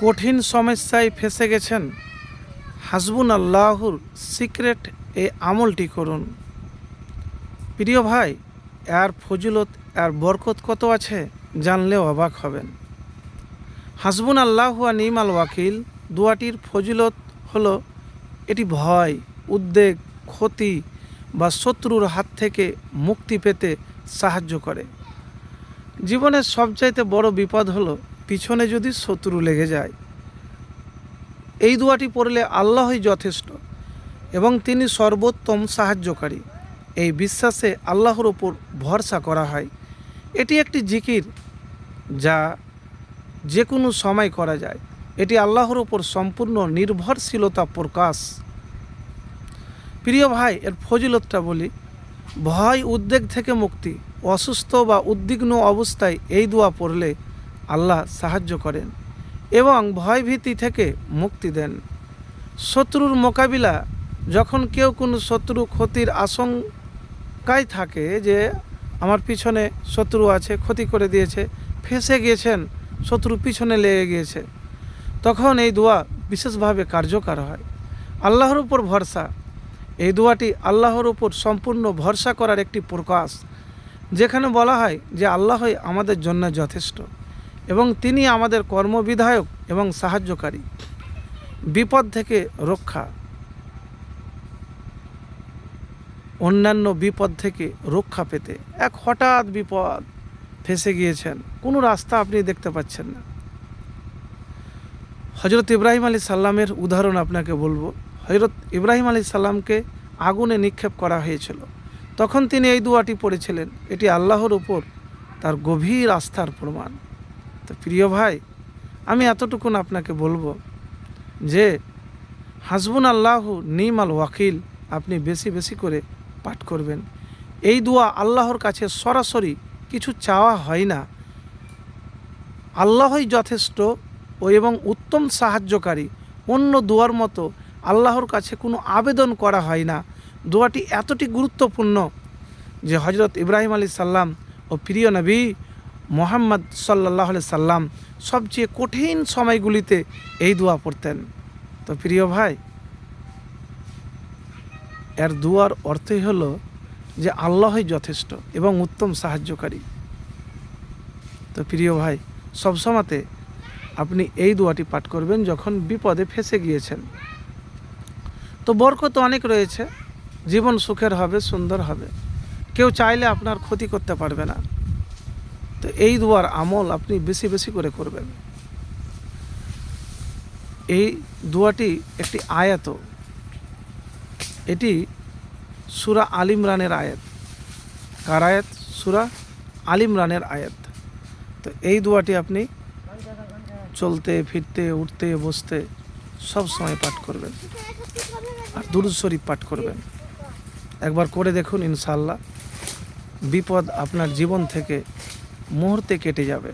কঠিন সমস্যায় ফেঁসে গেছেন, হাসবুন আল্লাহুর সিক্রেট এই আমলটি করুন। প্রিয় ভাই, এর ফজিলত, এর বরকত কত আছে জানলেও অবাক হবেন। হাসবুন আল্লাহু ওয়া নি'মাল ওয়াকিল দোয়াটির ফজিলত হলো এটি ভয়, উদ্বেগ, ক্ষতি বা শত্রুর হাত থেকে মুক্তি পেতে সাহায্য করে। জীবনের সবচাইতে বড় বিপদ হলো পিছনে যদি শত্রু লেগে যায়। এই দোয়াটি পড়লে আল্লাহই যথেষ্ট এবং তিনি সর্বোত্তম সাহায্যকারী। এই বিশ্বাসে আল্লাহর ওপর ভরসা করা হয়। এটি একটি জিকির যা যে কোনো সময় করা যায়। এটি আল্লাহর ওপর সম্পূর্ণ নির্ভরশীলতা প্রকাশ। প্রিয় ভাই, এর ফজিলতটা বলি। ভয়, উদ্বেগ থেকে মুক্তি। অসুস্থ বা উদ্বিগ্ন অবস্থায় এই দোয়া পড়লে আল্লাহ সাহায্য করেন এবং ভয়ভীতি থেকে মুক্তি দেন। শত্রুর মোকাবিলা, যখন কেউ কোনো শত্রু ক্ষতির আশঙ্কায় থাকে যে আমার পিছনে শত্রু আছে, ক্ষতি করে দিয়েছে, ফেঁসে গিয়েছেন, শত্রু পিছনে লেগে গিয়েছে, তখন এই দোয়া বিশেষভাবে কার্যকর হয়। আল্লাহর উপর ভরসা। এই দোয়াটি আল্লাহর উপর সম্পূর্ণ ভরসা করার একটি প্রকাশ, যেখানে বলা হয় যে আল্লাহই আমাদের জন্য যথেষ্ট এবং তিনি আমাদের কর্মবিধায়ক এবং সাহায্যকারী। বিপদ থেকে রক্ষা। অন্যান্য বিপদ থেকে রক্ষা পেতে এক হঠাৎ বিপদ, ফেঁসে গিয়েছেন, কোনো রাস্তা আপনি দেখতে পাচ্ছেন না। হজরত ইব্রাহিম আলাইহিস সালামের উদাহরণ আপনাকে বলবো। হজরত ইব্রাহিম আলাইহিস সালামকে আগুনে নিক্ষেপ করা হয়েছিল, তখন তিনি এই দোয়াটি পড়েছিলেন। এটি আল্লাহর উপর তার গভীর আস্থার প্রমাণ। তো প্রিয় ভাই, আমি এতটুকুন আপনাকে বলবো যে হাসবুন আল্লাহু নি'মাল ওয়াকিল আপনি বেশি বেশি করে পাঠ করবেন। এই দোয়া আল্লাহর কাছে সরাসরি কিছু চাওয়া হয় না। আল্লাহই যথেষ্ট ও এবং উত্তম সাহায্যকারী। অন্য দোয়ার মতো আল্লাহর কাছে কোনো আবেদন করা হয় না। দোয়াটি এতটি গুরুত্বপূর্ণ যে হজরত ইব্রাহিম আলাইহিস সালাম ও প্রিয় নবী মুহাম্মদ সাল্লাল্লাহু আলাইহি সাল্লাম সবচেয়ে কঠিন সময়গুলিতে এই দোয়া পড়তেন। তো প্রিয় ভাই, এর দোয়ার অর্থই হলো যে আল্লাহই যথেষ্ট এবং উত্তম সাহায্যকারী। তো প্রিয় ভাই, সবসময়তে আপনি এই দোয়াটি পাঠ করবেন যখন বিপদে ফেঁসে গিয়েছেন। তো বরকত অনেক রয়েছে, জীবন সুখের হবে, সুন্দর হবে। কেউ চাইলে আপনার ক্ষতি করতে পারবে না। তো এই দোয়ার আমল আপনি বেশি বেশি করে করবেন। এই দোয়াটি একটি আয়াত, এটি সূরা আল ইমরানের আয়াত। কার আয়াত? সূরা আল ইমরানের আয়াত। তো এই দোয়াটি আপনি চলতে ফিরতে, উঠতে বসতে সব সময় পাঠ করবেন আর দুরূদ শরীফ পাঠ করবেন। একবার করে দেখুন, ইনশাআল্লাহ বিপদ আপনার জীবন থেকে মুহূর্তে কেটে যাবে।